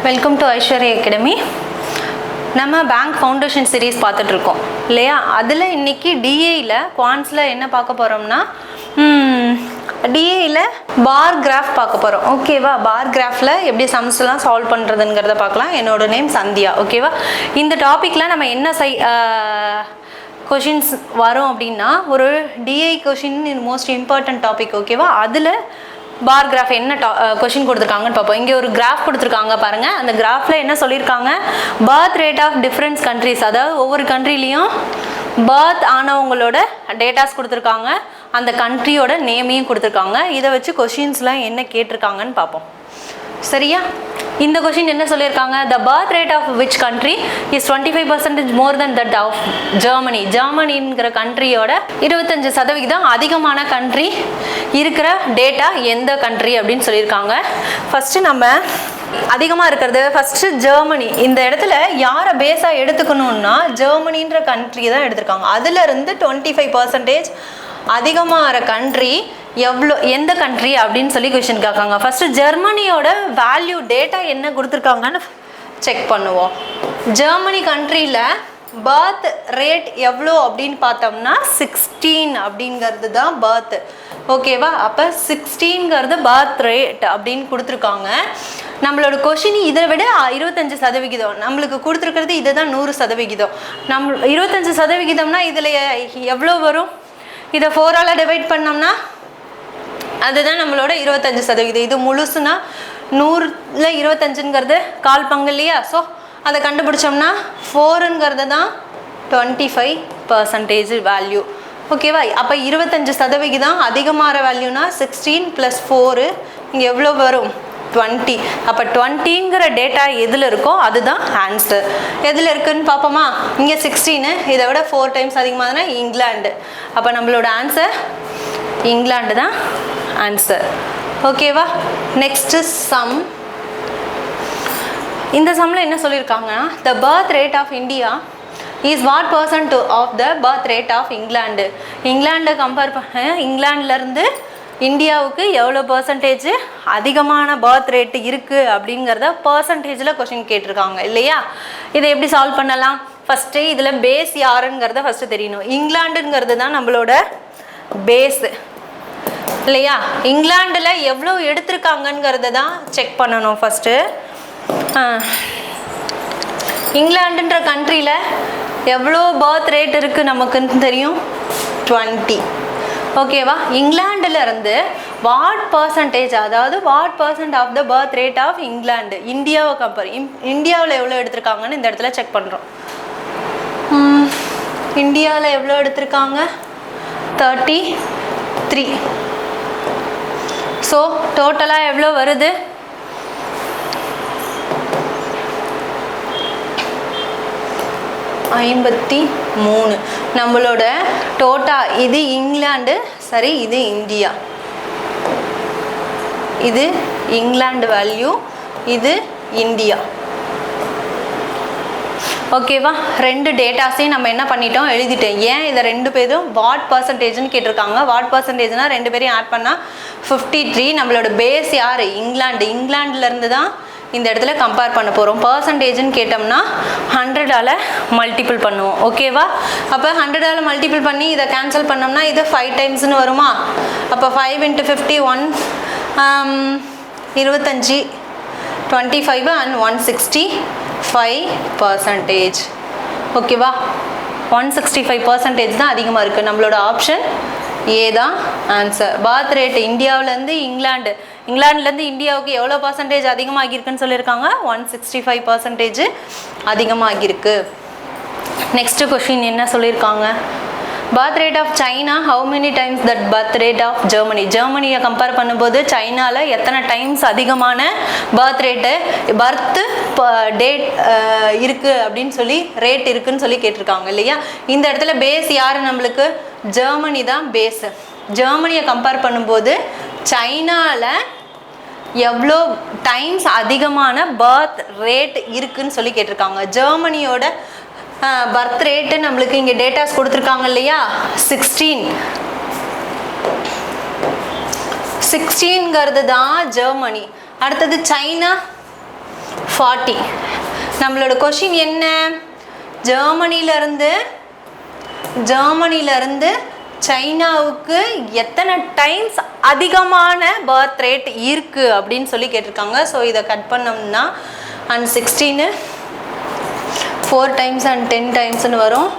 Welcome to Aishwariya Academy. நம்ம bank foundation series பார்த்துட்டு இருக்கோம் இல்லையா? அதில் இன்னைக்கு டிஏயில் குவான்ஸில் என்ன பார்க்க போகிறோம்னா டிஏயில் பார் கிராஃப் பார்க்க போகிறோம். ஓகேவா? பார் கிராஃபில் எப்படி சம்ஸ்லாம் சால்வ் பண்ணுறதுங்கிறத பார்க்கலாம். என்னோட நேம் சந்தியா. ஓகேவா? இந்த டாப்பிக்கில் நம்ம என்ன கொஷின்ஸ் வரும் அப்படின்னா, ஒரு DI question most important topic. ஓகேவா? அதில் பார் கிராஃப் என்ன கொஷின் கொடுத்துருக்காங்கன்னு பார்ப்போம். இங்கே ஒரு கிராஃப் கொடுத்துருக்காங்க பாருங்கள். அந்த கிராஃபில் என்ன சொல்லியிருக்காங்க, birth rate of different countries, அதாவது ஒவ்வொரு கண்ட்ரிலையும் பர்த் ஆனவங்களோட டேட்டாஸ் கொடுத்துருக்காங்க, அந்த கண்ட்ரியோட நேமையும் கொடுத்துருக்காங்க. இதை வச்சு கொஷின்ஸ்லாம் என்ன கேட்டிருக்காங்கன்னு பார்ப்போம். சரியா? இந்த கொஷின் என்ன சொல்லியிருக்காங்க, the birth rate of which country is 25% more than that of Germany. ஜெர்மனிங்கிற கண்ட்ரியோட 25% அதிகமான கண்ட்ரி இருக்கிற டேட்டா எந்த கண்ட்ரி அப்படின்னு சொல்லியிருக்காங்க. ஃபஸ்ட்டு நம்ம அதிகமாக இருக்கிறது ஃபஸ்ட்டு ஜெர்மனி. இந்த இடத்துல யாரை பேஸாக எடுத்துக்கணும்னா ஜெர்மனின்ற கண்ட்ரி தான் எடுத்திருக்காங்க. அதுலேருந்து 25% அதிகமாக கண்ட்ரி எவ்வளோ, எந்த கண்ட்ரி அப்படின்னு சொல்லி கொஷின் கேட்காங்க. ஃபஸ்ட்டு ஜெர்மனியோட வேல்யூ டேட்டா என்ன கொடுத்துருக்காங்கன்னு செக் பண்ணுவோம். ஜெர்மனி கண்ட்ரியில் பர்த் ரேட் எவ்வளோ அப்படின்னு பார்த்தோம்னா 16 அப்படிங்கிறது தான் பர்த். ஓகேவா? அப்போ 16ங்கிறது பர்த் ரேட் அப்படின்னு கொடுத்துருக்காங்க. நம்மளோட கொஷின் இதை விட 25%, நம்மளுக்கு கொடுத்துருக்கிறது இதை தான் 100%. 25%னா இதில் எவ்வளோ வரும்? இதை 4ஆல் டிவைட் பண்ணோம்னா அதுதான் நம்மளோட 25%. இது முழுசுனா 100ல் 25ங்கிறது கால் பங்கு இல்லையா? ஸோ அதை கண்டுபிடிச்சோம்னா 4ங்கிறது தான் 25% வேல்யூ. ஓகேவா? அப்போ 25% அதிகமான வேல்யூனா 16 + 4, இங்கே எவ்வளோ வரும்? 20. அப்போ 20ங்கிற டேட்டா எதில் இருக்கோ அதுதான் ஆன்சர். எதில் இருக்குன்னு பார்ப்போமா? இங்கே 16, இதை விட 4 டைம்ஸ் அதிகமாகனா இங்கிலாந்து. அப்போ நம்மளோட ஆன்சர் இங்கிலாந்து தான் ஆன்சர். ஓகேவா? Next sum. இந்த சம்மில் என்ன சொல்லியிருக்காங்கன்னா, the birth rate of India is what % of the birth rate of England. இங்கிலாண்டில் கம்பேர் பண்ண இங்கிலாந்துலேருந்து இந்தியாவுக்கு எவ்வளோ % அதிகமான பர்த் ரேட்டு இருக்குது அப்படிங்கிறத பர்சன்டேஜில் கொஷின் கேட்டிருக்காங்க இல்லையா? இதை எப்படி சால்வ் பண்ணலாம்? ஃபஸ்ட்டு இதில் பேஸ் யாருங்கிறத ஃபஸ்ட்டு தெரியணும். இங்கிலாண்டுங்கிறது தான் நம்மளோட பேஸு இல்லையா? இங்கிலாண்டில் எவ்வளோ எடுத்திருக்காங்கங்கிறத தான் செக் பண்ணணும் ஃபஸ்ட்டு. இங்கிலாண்டுன்ற கண்ட்ரியில் எவ்வளோ பர்த் ரேட் இருக்குது நமக்குன்னு தெரியும், 20. ஓகேவா? இங்கிலாண்டில் இருந்து வாட் % அதாவது what % of the birth rate of England, இந்தியாவை கம்பேர், இந்தியாவில் எவ்வளோ எடுத்திருக்காங்கன்னு இந்த இடத்துல செக் பண்ணுறோம். இந்தியாவில் எவ்வளோ எடுத்திருக்காங்க? 33. ஸோ டோட்டலாக எவ்வளோ வருது? 53. நம்மளோட டோட்டல் இது இங்கிலாந்து, சரி, இது இந்தியா. இது இங்கிலாந்து வேல்யூ, இது இந்தியா. ஓகேவா? ரெண்டு டேட்டாஸையும் நம்ம என்ன பண்ணிட்டோம், எழுதிட்டேன். ஏன் இதை ரெண்டு பேரும் வாட் % கேட்டிருக்காங்க. வாட் %னா ரெண்டு பேரையும் ஆட் பண்ணால் 53. நம்மளோட பேஸ் யார்? இங்கிலாந்து. இங்கிலாந்துலேருந்து தான் இந்த இடத்துல கம்பேர் பண்ண போகிறோம். % கேட்டோம்னா 100ஆல் மல்டிபிள் பண்ணுவோம். ஓகேவா? அப்போ 100ஆல் மல்டிபிள் பண்ணி இதை கேன்சல் பண்ணோம்னா இது 5 டைம்ஸ்னு வருமா? அப்போ 5 × 50 25, 25 and 165%. ஓகேவா? 165% தான் அதிகமாக இருக்குது. நம்மளோட ஆப்ஷன் ஏ தான் ஆன்சர். பர்த் ரேட் இந்தியாவிலேருந்து இங்கிலாந்துலேருந்து இந்தியாவுக்கு எவ்வளோ % அதிகமாகிருக்குன்னு சொல்லியிருக்காங்க? 165% அதிகமாகிருக்கு. நெக்ஸ்ட்டு கொஷின் என்ன சொல்லியிருக்காங்க, birth rate of China how many times that birth rate of Germany. ஜெர்மனியை கம்பேர் பண்ணும்போது சைனாவில் எத்தனை டைம்ஸ் அதிகமான பர்த் ரேட்டு, பர்த்து டேட் இருக்குது அப்படின்னு சொல்லி, ரேட் இருக்குதுன்னு சொல்லி கேட்டிருக்காங்க இல்லையா? இந்த இடத்துல பேஸ் யார்? நம்மளுக்கு ஜெர்மனி தான் பேஸு. ஜெர்மனியை கம்பேர் பண்ணும்போது சைனாவில் எவ்வளோ டைம்ஸ் அதிகமான பர்த் ரேட் இருக்குதுன்னு சொல்லி கேட்டிருக்காங்க. ஜெர்மனியோட பர்த் ரேட்டு நம்மளுக்கு இங்கே டேட்டாஸ் கொடுத்துருக்காங்க இல்லையா? 16ங்கிறது தான் ஜெர்மனி. அடுத்தது சைனா 40. நம்மளோட கொஷின் என்ன? ஜெர்மனியிலேருந்து சைனாவுக்கு எத்தனை டைம்ஸ் அதிகமான பர்த் ரேட் இருக்குது அப்படின்னு சொல்லி கேட்டிருக்காங்க. ஸோ இதை கட் பண்ணோம்னா அண்ட் 16 4 டைம்ஸ் அண்ட் 10 டைம்ஸ்னு வரும்.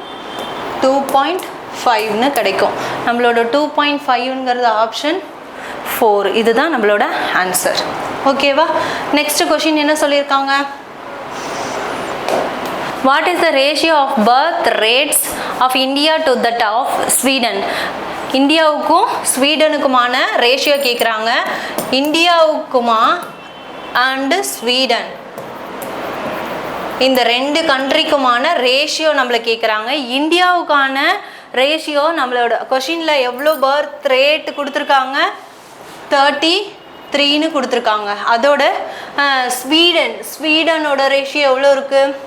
2.5ன்னு கிடைக்கும். நம்மளோட 2.5ங்கிறது ஆப்ஷன் 4. இதுதான் நம்மளோட ஆன்சர். ஓகேவா? நெக்ஸ்ட் கொஷின் என்ன சொல்லியிருக்காங்க? What is the ratio of birth rates of India to that of Sweden? இந்தியாவுக்கும் ஸ்வீடனுக்குமான ரேஷியோ கேட்குறாங்க. இந்தியாவுக்குமா அண்டு ஸ்வீடன் இந்த 2 கண்ட்ரிக்குமான ரேஷியோ நம்மளை கேட்குறாங்க. இந்தியாவுக்கான ரேஷியோ நம்மளோட கொஷினில் எவ்வளோ பர்த் ரேட் கொடுத்துருக்காங்க? 33ன்னு கொடுத்துருக்காங்க. அதோட ஸ்வீடனோட ரேஷியோ எவ்வளோ இருக்குது?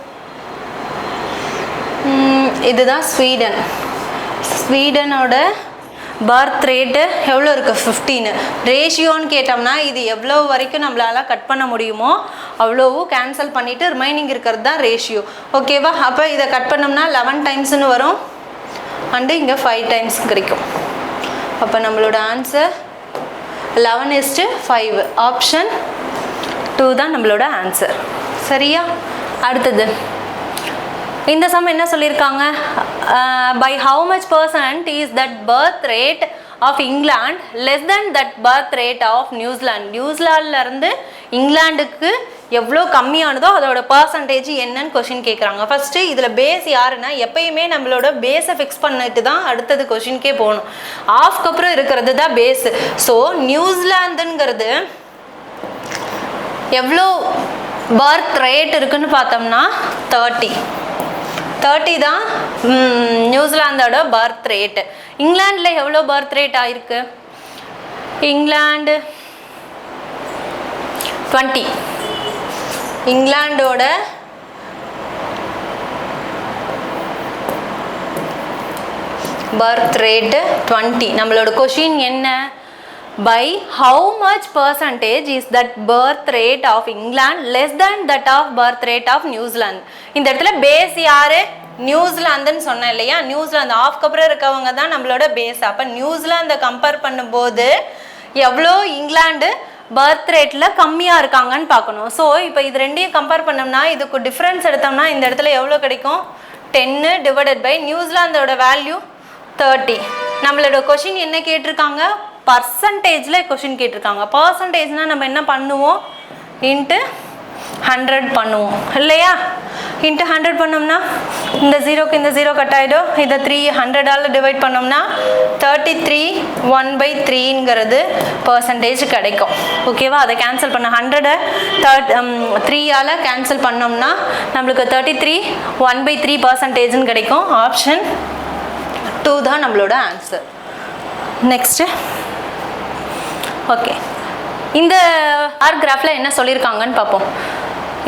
இதுதான் ஸ்வீடனோட பர்த் ரேட்டு எவ்வளோ இருக்குது? 15. ரேஷியோன்னு கேட்டோம்னா இது எவ்வளோ வரைக்கும் நம்மளால் கட் பண்ண முடியுமோ அவ்வளோவும் கேன்சல் பண்ணிவிட்டு ரிமைனிங் இருக்கிறது தான் ரேஷியோ. ஓகேவா? அப்போ இதை கட் பண்ணோம்னா 11 டைம்ஸ்னு வரும் அண்டு இங்கே 5 டைம்ஸ் கிடைக்கும். அப்போ நம்மளோட ஆன்சர் 11:5. ஆப்ஷன் 2 தான் நம்மளோட ஆன்சர். சரியா? அடுத்தது இந்த சம் என்ன சொல்லியிருக்காங்க? By how much % is that birth rate of England less than that birth rate of New Zealand? நியூசிலாந்துலேருந்து இங்கிலாந்துக்கு எவ்வளோ கம்மியானதோ அதோட பர்சன்டேஜ் என்னன்னு கொஷின் கேட்குறாங்க. ஃபஸ்ட்டு இதில் பேஸ் யாருன்னா எப்பயுமே நம்மளோட பேஸை ஃபிக்ஸ் பண்ணிட்டு தான் அடுத்தது கொஷின்கே போகணும். ஆஃப்க்கு அப்புறம் இருக்கிறது தான் பேஸு. ஸோ நியூசிலாந்துங்கிறது எவ்வளோ பர்த் ரேட் இருக்குன்னு பார்த்தோம்னா 30 தான் நியூசிலாந்தோட பர்த் ரேட்டு. இங்கிலாண்டில் எவ்வளோ பர்த் ரேட் ஆயிருக்கு? இங்கிலாந்து 20. இங்கிலாண்டோட பர்த் ரேட்டு 20. நம்மளோட கொஷின் என்ன? by how much percentage is that birth rate of England less than that of birth rate of New Zealand? இந்த இடத்துல பேஸ் யாரு? நியூசிலாந்துன்னு சொன்னேன் இல்லையா? நியூசிலாந்து ஆஃப்க்கு அப்புறம் இருக்கவங்க தான் நம்மளோட பேஸ். அப்போ நியூசிலாந்தை கம்பேர் பண்ணும்போது எவ்வளோ இங்கிலாந்து பர்த் ரேட்டில் கம்மியாக இருக்காங்கன்னு பார்க்கணும். ஸோ இப்போ இது ரெண்டையும் கம்பேர் பண்ணோம்னா இதுக்கு டிஃப்ரென்ஸ் எடுத்தோம்னா இந்த இடத்துல எவ்வளோ கிடைக்கும்? 10 டிவைடட் பை நியூசிலாந்தோட வேல்யூ 30. நம்மளோட கொஷின் என்ன கேட்டிருக்காங்க? பர்சன்டேஜில் கொஷின் கேட்டிருக்காங்க. பர்சன்டேஜ்னால் நம்ம என்ன பண்ணுவோம்? இன்ட்டு 100 பண்ணுவோம் இல்லையா? இன்ட்டு 100 பண்ணோம்னா இந்த 0க்கு இந்த 0 கட் ஆகிடும். இதை 300ஆல் டிவைட் பண்ணோம்னா 33 1/3ங்கிறது பர்சன்டேஜ் கிடைக்கும். ஓகேவா? அதை கேன்சல் பண்ண 100 3ஆல் கேன்சல் பண்ணோம்னா நம்மளுக்கு 33 1/3% கிடைக்கும். ஆப்ஷன் 2 தான் நம்மளோட ஆன்சர். நெக்ஸ்ட்டு ஓகே, இந்த கிராஃபில் என்ன சொல்லியிருக்காங்கன்னு பார்ப்போம்.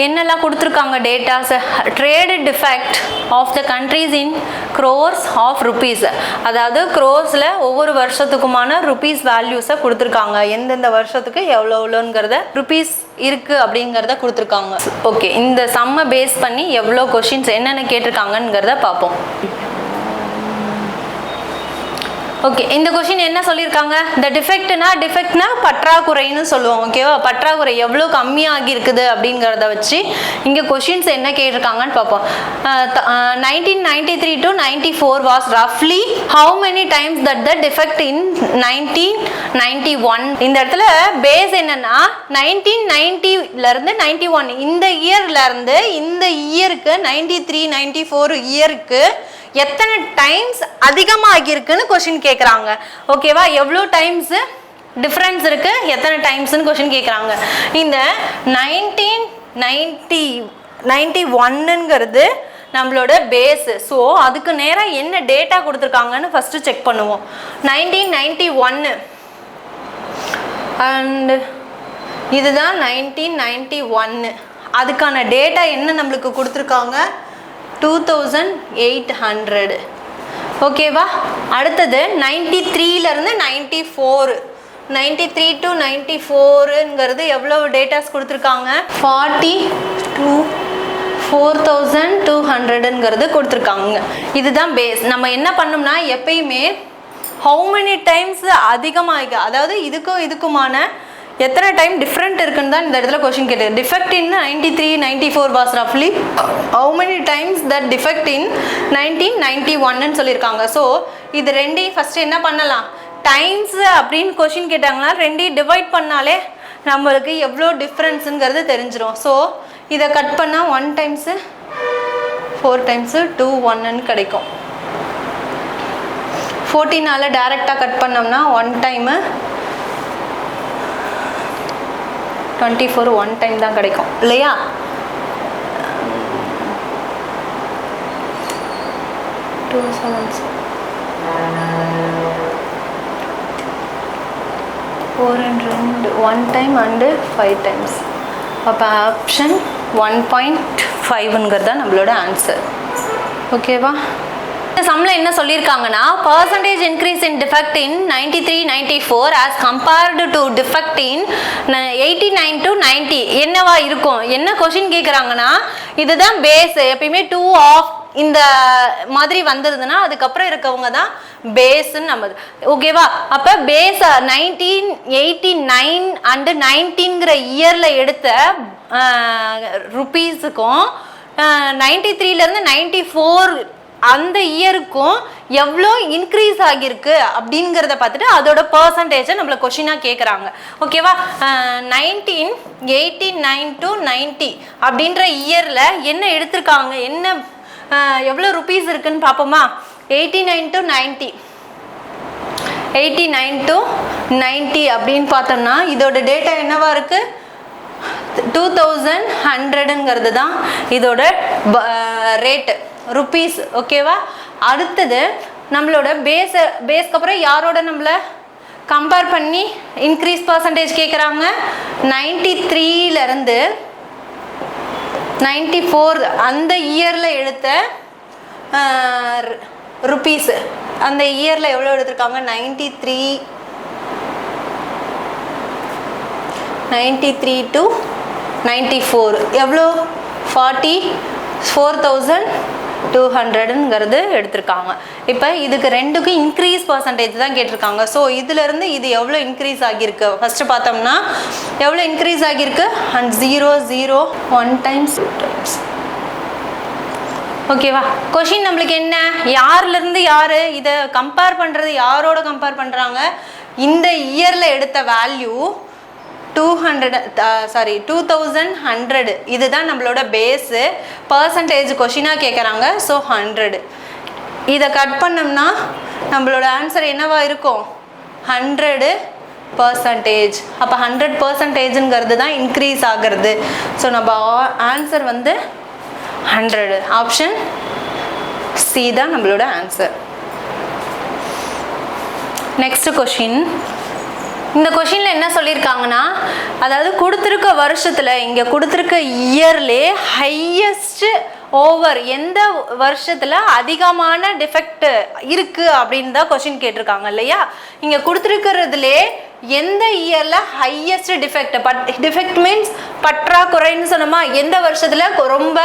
என்னெல்லாம் கொடுத்துருக்காங்க datas? Trade defect of the countries in crores of rupees. அதாவது க்ரோர்ஸில் ஒவ்வொரு வருஷத்துக்குமான ருபீஸ் வேல்யூஸை கொடுத்துருக்காங்க. எந்தெந்த வருஷத்துக்கு எவ்வளோங்கிறத ருபீஸ் இருக்குது அப்படிங்கிறத கொடுத்துருக்காங்க. ஓகே, இந்த சம்மை பேஸ் பண்ணி எவ்வளோ கொஷின்ஸ் என்னென்ன கேட்டிருக்காங்கங்கிறத பார்ப்போம். ஓகே, இந்த கொஷின் என்ன சொல்லியிருக்காங்க? த டிஃபெக்ட்னா பற்றாக்குறைன்னு சொல்லுவோம். ஓகேவா? பற்றாக்குறை எவ்வளோ கம்மியாகி இருக்குது அப்படிங்கிறத வச்சு இங்கே கொஷின்ஸ் என்ன கேட்டிருக்காங்கன்னு பார்ப்போம். 1993 to 94 was roughly how many times that the defect in 1991? இந்த இடத்துல பேஸ் என்னன்னா 1990லேருந்து 91 இந்த இயர்லேருந்து இந்த இயருக்கு 93 94 இயருக்கு எத்தனை டைம்ஸ் அதிகமாகிருக்குன்னு கொஷின் கேட்குறாங்க. ஓகேவா? எவ்வளோ டைம்ஸு டிஃப்ரென்ஸ் இருக்குது, எத்தனை டைம்ஸ்ன்னு கொஷின் கேட்குறாங்க. இந்த 1991ங்கிறது நம்மளோட பேஸு. ஸோ அதுக்கு நேராக என்ன டேட்டா கொடுத்துருக்காங்கன்னு ஃபஸ்ட்டு செக் பண்ணுவோம். 1991 அண்டு இதுதான் 1991. அதுக்கான டேட்டா என்ன நம்மளுக்கு கொடுத்துருக்காங்க? 2800. ஓகேவா? அடுத்தது 93லேருந்து 94 93 to 94ங்கிறது எவ்வளோ டேட்டாஸ் கொடுத்துருக்காங்க 42,200ங்கிறது கொடுத்துருக்காங்க. இதுதான் பேஸ். நம்ம என்ன பண்ணோம்னா எப்பயுமே ஹவு மெனி டைம்ஸ் அதிகமாக, அதாவது இதுக்குமான எத்தனை டைம் டிஃப்ரெண்ட் இருக்குன்னு தான் இந்த இடத்துல கொஸ்டின் கேட்டது. டிஃபெக்ட் இன் 93, 94 வாஸ் ரஃப்லி how many times that deficit in 1991ன்னு சொல்லியிருக்காங்க. ஸோ இது ரெண்டையும் ஃபஸ்ட்டு என்ன பண்ணலாம், டைம்ஸ் அப்படின்னு கொஸ்டின் கேட்டாங்கன்னா ரெண்டையும் டிவைட் பண்ணாலே நம்மளுக்கு எவ்வளோ டிஃப்ரென்ஸுங்கிறது தெரிஞ்சிடும். ஸோ இதை கட் பண்ணால் 1 டைம்ஸு 4 டைம்ஸு 2 1ன்னு கிடைக்கும். 14ஆல் டைரெக்டாக கட் பண்ணோம்னா 1 டைமு 24 1 டைம் தான் கிடைக்கும் இல்லையா. 2 7 4 and 1 டைம் அண்டு 5 டைம்ஸ். அப்போ ஆப்ஷன் 1.5ங்கிறது தான் நம்மளோட ஆன்சர். ஓகேவா. இந்த சம்மில் என்ன சொல்லியிருக்காங்கன்னா percentage increase in defect in 93, 94 as compared to defect in 89 to 90 என்னவா இருக்கும், என்ன கொஷின் கேட்குறாங்கன்னா இதுதான் பேஸ். எப்பயுமே 2 ஆஃப் இந்த மாதிரி வந்ததுன்னா அதுக்கப்புறம் இருக்கவங்க தான் பேஸ்ன்னு நம்ம. ஓகேவா. அப்போ பேஸ் 1989 அண்டு 19ங்கிற இயரில் எடுத்த ருபீஸுக்கும் 93லேருந்து 94 அந்த இயருக்கும் எவ்வளோ இன்க்ரீஸ் ஆகியிருக்கு அப்படிங்கிறத பார்த்துட்டு அதோட பர்சன்டேஜை நம்மளை கொஷினாக கேட்குறாங்க. ஓகேவா. 1989 to 90 அப்படின்ற இயரில் என்ன எடுத்திருக்காங்க, என்ன எவ்வளோ ருபீஸ் இருக்குன்னு பார்ப்போமா. 89 to 90 89 to 90 அப்படின்னு பார்த்தோம்னா இதோட டேட்டா என்னவா இருக்குது 2100ங்கிறது தான் இதோட ரேட்டு ருபீஸ். ஓகேவா. அடுத்தது நம்மளோட பேஸ்க்கு அப்புறம் யாரோட நம்மளை கம்பேர் பண்ணி இன்க்ரீஸ் பர்சன்டேஜ் கேட்குறாங்க 93லேருந்து 94 அந்த இயரில் எடுத்த ருபீஸ். அந்த இயரில் எவ்வளோ எடுத்திருக்காங்க 93 to 94 எவ்வளோ 44,200ங்கிறது எடுத்திருக்காங்க. இப்போ இதுக்கு ரெண்டுக்கும் இன்க்ரீஸ் பர்சன்டேஜ் தான் கேட்டிருக்காங்க. ஸோ இதுலேருந்து இது எவ்வளோ இன்க்ரீஸ் ஆகியிருக்கு ஃபஸ்ட்டு பார்த்தோம்னா எவ்வளோ இன்க்ரீஸ் ஆகியிருக்கு அண்ட் 0 0 1 டைம்ஸ் 2 டைம்ஸ். ஓகேவா. கொஷின் நம்மளுக்கு என்ன, யார்லேருந்து யார் இதை கம்பேர் பண்ணுறது, யாரோட கம்பேர் பண்ணுறாங்க, இந்த இயரில் எடுத்த வேல்யூ 2100 இதுதான் நம்மளோட பேஸு. பர்சன்டேஜ் கொஷினாக கேட்குறாங்க. ஸோ 100 இதை கட் பண்ணோம்னா நம்மளோட ஆன்சர் என்னவா இருக்கும் 100%. அப்போ 100%ங்கிறது தான் இன்க்ரீஸ் ஆகிறது. ஸோ நம்ம ஆன்சர் வந்து 100. ஆப்ஷன் சி தான் நம்மளோட ஆன்சர். Next question. இந்த கொஷினில் என்ன சொல்லியிருக்காங்கன்னா அதாவது கொடுத்துருக்க வருஷத்தில் இங்கே கொடுத்துருக்க இயர்லே ஹையஸ்ட் ஓவர் எந்த வருஷத்தில் அதிகமான டிஃபெக்ட் இருக்குது அப்படின்னு தான் கொஷின் கேட்டிருக்காங்க இல்லையா. இங்கே கொடுத்துருக்கிறதுலே எந்த இயரில் ஹையஸ்ட் டிஃபெக்ட் மீன்ஸ் பற்றாக்குறைன்னு சொன்னோமா, எந்த வருஷத்தில் ரொம்ப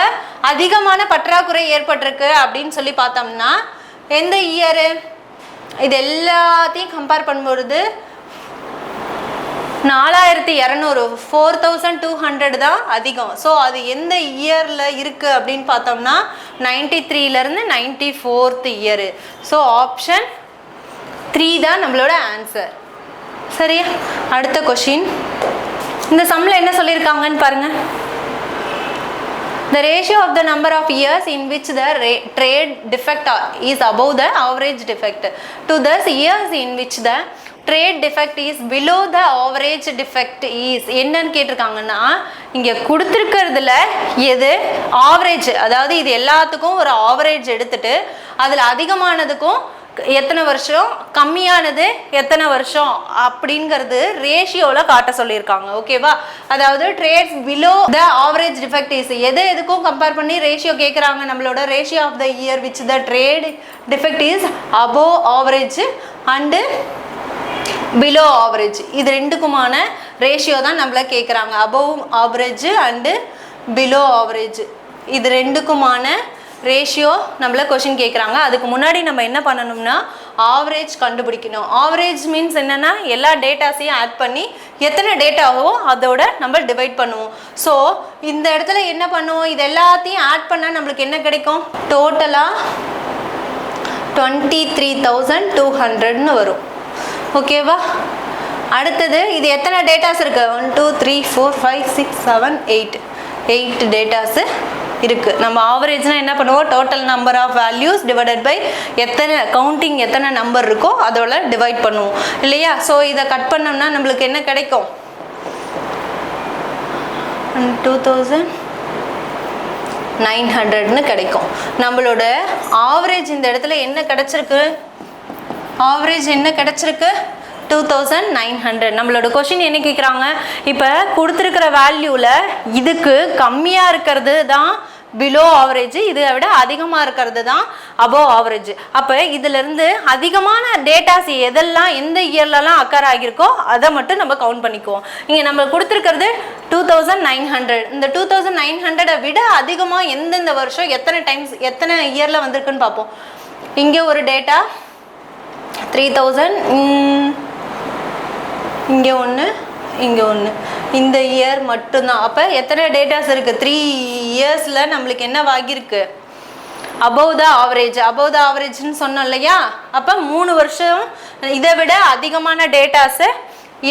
அதிகமான பற்றாக்குறை ஏற்பட்டிருக்கு அப்படின்னு சொல்லி பார்த்தோம்னா எந்த இயரு, இது எல்லாத்தையும் கம்பேர் பண்ணும்பொழுது 4200 4200 தான் அதிகம். ஸோ அது எந்த இயரில் இருக்குது அப்படின்னு பார்த்தோம்னா 93லேருந்து 94th இயரு. ஸோ ஆப்ஷன் 3 தான் நம்மளோட ஆன்சர். சரியா. அடுத்த கொஷின். இந்த சம்மில் என்ன சொல்லியிருக்காங்கன்னு பாருங்கள். The ratio of the number of years in which the trade defect is above the average defect to the years in which the trade defect is below the average defect is என்னன்னு கேட்டிருக்காங்கன்னா இங்கே கொடுத்துருக்கிறதுல எது average, அதாவது இது எல்லாத்துக்கும் ஒரு average எடுத்துட்டு அதில் அதிகமானதுக்கும் எத்தனை வருஷம், கம்மியானது எத்தனை வருஷம் அப்படிங்கிறது ரேஷியோவில் காட்ட சொல்லியிருக்காங்க. ஓகேவா. அதாவது trades below the average defect is எதுக்கும் கம்பேர் பண்ணி ரேஷியோ கேட்குறாங்க. நம்மளோட ratio of the year which the trade defect is above average and below average. இது ரெண்டுக்குமான ரேஷியோ தான் நம்மள கேட்குறாங்க. Above average and below average இது ரெண்டுக்குமான ரேஷியோ நம்மள கொஷின் கேட்குறாங்க. அதுக்கு முன்னாடி நம்ம என்ன பண்ணணும்னா ஆவரேஜ் கண்டுபிடிக்கணும். ஆவரேஜ் மீன்ஸ் என்னென்னா எல்லா டேட்டாஸையும் ஆட் பண்ணி எத்தனை டேட்டாவோ அதோட நம்ம டிவைட் பண்ணுவோம். ஸோ இந்த இடத்துல என்ன பண்ணுவோம், இது எல்லாத்தையும் ஆட் பண்ணால் நம்மளுக்கு என்ன கிடைக்கும், டோட்டலாக 23,200ன்னு வரும். ஓகேவா? அடுத்தது இது எத்தனை டேட்டாஸ் இருக்குது, 1 2 3 4 5 6 7 8 டேட்டாஸு இருக்குது. நம்ம ஆவரேஜ்னால் என்ன பண்ணுவோம், total number of values divided by எத்தனை கவுண்டிங் எத்தனை நம்பர் இருக்கோ அதோட டிவைட் பண்ணுவோம் இல்லையா? ஸோ இதை கட் பண்ணோம்னா நம்மளுக்கு என்ன கிடைக்கும், 2,900ன்னு கிடைக்கும். நம்மளோட ஆவரேஜ் இந்த இடத்துல என்ன கிடைச்சிருக்கு, ஆவரேஜ் என்ன கிடைச்சிருக்கு, 2,900. நம்மளோட கொஷின் என்ன கேட்குறாங்க, இப்போ கொடுத்துருக்கிற வேல்யூவில் இதுக்கு கம்மியாக இருக்கிறது தான் பிலோ ஆவரேஜ், இதை விட அதிகமாக இருக்கிறது தான் அபோவ் ஆவரேஜ். அப்போ இதிலிருந்து அதிகமான டேட்டாஸ் எதெல்லாம் எந்த இயர்லலாம் அக்கர் ஆகியிருக்கோ அதை மட்டும் நம்ம கவுண்ட் பண்ணிக்குவோம். இங்கே நம்ம கொடுத்துருக்கிறது 2,900. இந்த 2,900 விட அதிகமாக எந்தெந்த வருஷம் எத்தனை டைம்ஸ் எத்தனை இயரில் வந்திருக்குன்னு பார்ப்போம். இங்கே ஒரு டேட்டா 3,000, இங்கே ஒன்று இங்கே ஒன்று, இந்த இயர் மட்டும்தான். அப்போ எத்தனை டேட்டாஸ் இருக்குது, 3 இயர்ஸில் நம்மளுக்கு என்ன ஆகியிருக்கு, above the average. Above the ஆவரேஜ்னு சொன்னோம் இல்லையா? அப்போ 3 வருஷம் இதை விட அதிகமான டேட்டாஸு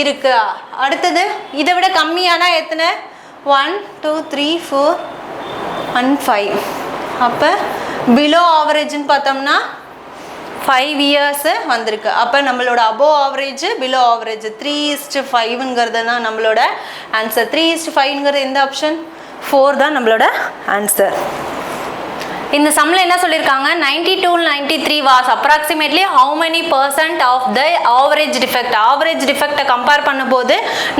இருக்குது. அடுத்தது இதை விட கம்மியானா எத்தனை, 1 2 3 4 and 5. அப்போ பிலோ ஆவரேஜ்னு பார்த்தோம்னா 5 இயர்ஸு வந்திருக்கு. அப்போ நம்மளோட அபோவ் ஆவரேஜ் பிலோ ஆவரேஜ் 3:5ங்கிறது தான் நம்மளோட ஆன்சர். 3:5ங்கிறது எந்த ஆப்ஷன், 4 தான் நம்மளோட ஆன்சர். இந்த சம்மில் என்ன சொல்லியிருக்காங்க, 92-93 was approximately how many % of the average deficit. Average டிஃபெக்டை கம்பேர் பண்ணும்போது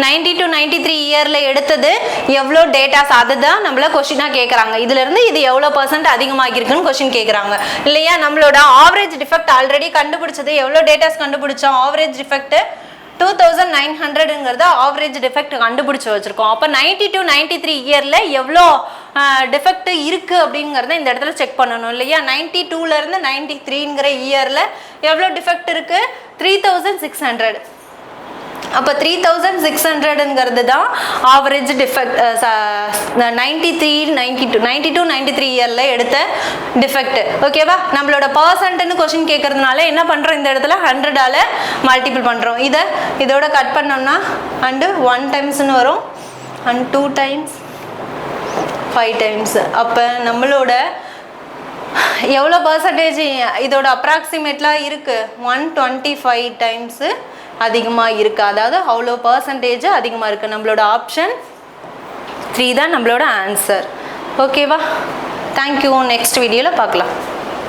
90-93 இயரில் எடுத்தது எவ்வளோ டேட்டாஸ், அதுதான் நம்மள கொஷினாக கேட்குறாங்க. இதுலேருந்து இது எவ்வளோ % அதிகமாகிருக்குன்னு கொஷின் கேட்குறாங்க இல்லையா? நம்மளோட ஆவரேஜ் டிஃபெக்ட் ஆல்ரெடி கண்டுபிடிச்சது, எவ்வளோ டேட்டாஸ் கண்டுபிடிச்சோம், ஆவரேஜ் டிஃபெக்ட் 2,900ங்கிறத ஆவரேஜ் டிஃபெக்ட் கண்டுபிடிச்சி வச்சுருக்கோம். அப்போ 90-93 இயரில் எவ்வளோ டிஃபெக்ட் இருக்குது அப்படிங்கிறத இந்த இடத்துல செக் பண்ணணும் இல்லையா? 92லேருந்து 93ங்கிற இயரில் எவ்வளோ டிஃபெக்ட் இருக்குது, 3,600. அப்போ 3,600ங்கிறது தான் ஆவரேஜ் டிஃபெக்ட் 92-93 இயரில் எடுத்த டிஃபெக்ட். ஓகேவா? நம்மளோட பர்சன்ட்னு கொஷின் கேட்கறதுனால என்ன பண்ணுறோம், இந்த இடத்துல 100ஆல் மல்டிபிள் பண்ணுறோம். இதோட கட் பண்ணோம்னா அண்டு 1 டைம்ஸ்னு வரும், அண்ட் 2 டைம்ஸ் 5 டைம்ஸ். அப்போ நம்மளோட எவ்வளோ பர்சன்டேஜ் இதோட அப்ராக்சிமேட்லாம் இருக்குது, 125 டைம்ஸு அதிகமாக இருக்குது. அதாவது அவ்வளோ பர்சன்டேஜ் அதிகமாக இருக்குது. நம்மளோட ஆப்ஷன் 3 தான் நம்மளோட ஆன்சர். ஓகேவா? தேங்க்யூ. நெக்ஸ்ட் வீடியோவில் பார்க்கலாம்.